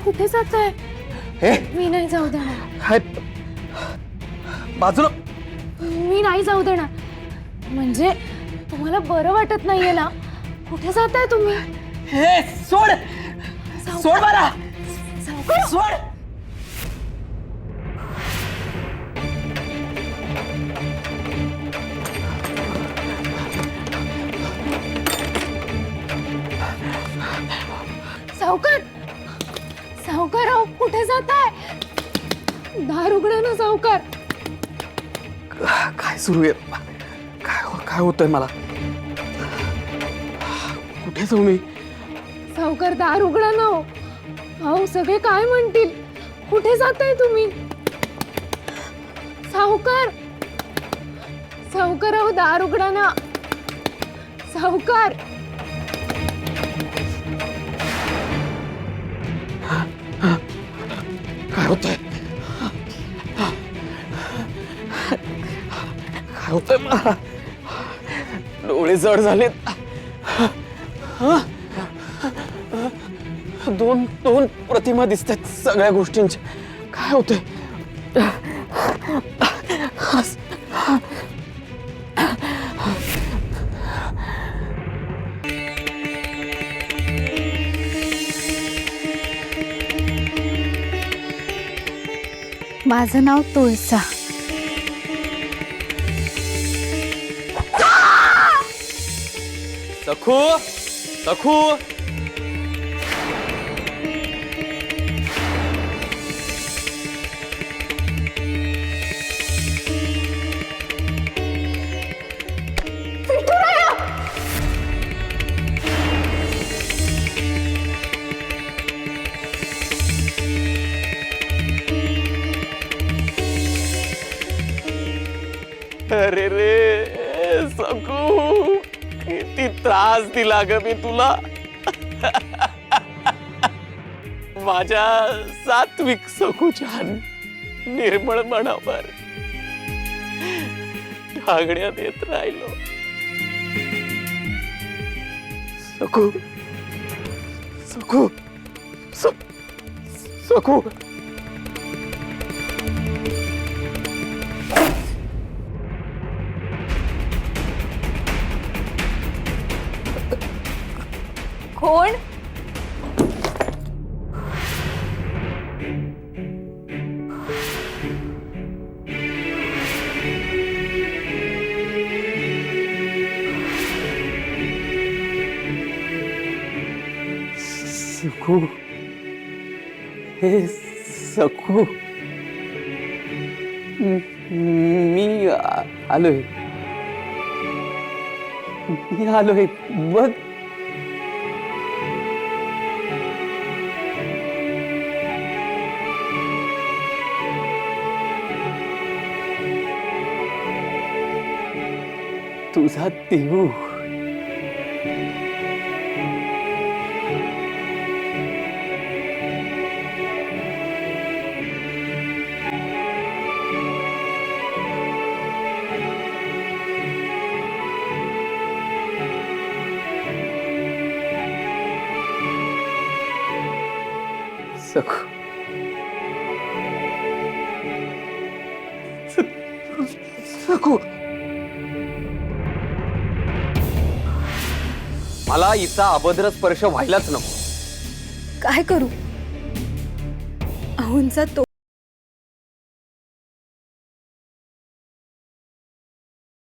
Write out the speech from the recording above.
कुठे जाताय? हे मी नाही जाऊ देणार. काय बाजूला मी नाही जाऊ देणार. म्हणजे तुम्हाला बरं वाटत नाहीये ना? कुठे जाताय तुम्ही? हे सोड सोड मला सावकार, सोड. सावकार, सावकार, अहो कुठे जाताय? दार उघडा ना सावकार. काय सुरू आहे? काय होतंय मला? कुठे जाऊ मी? सावकार दार उघडा ना. अहो सगळे काय म्हणतील? कुठे जाताय तुम्ही? सावकार, सावकार, अहो दार उघडा ना. सावकार, काय होतंय? काय होतंय मला? डोळे जड झालेत. दोन दोन प्रतिमा दिसतात सगळ्या गोष्टींच्या. काय होतंय? माझं नाव तुळसा. सखू सखू अरे रे सखू, किती त्रास दिला ग मी तुला. माझ्या सात्विक सखूच्या निर्मळ मनावर ढागण्यात येत राहिलो. सखू सखू सखू कोण? सखू, हे सखू, मी आलोय. मी आलोय बघ. तुझा देव. सखू, सखू, मला हिचा अभद्र स्पर्श व्हायलाच नको. काय करू? अहोंचा तो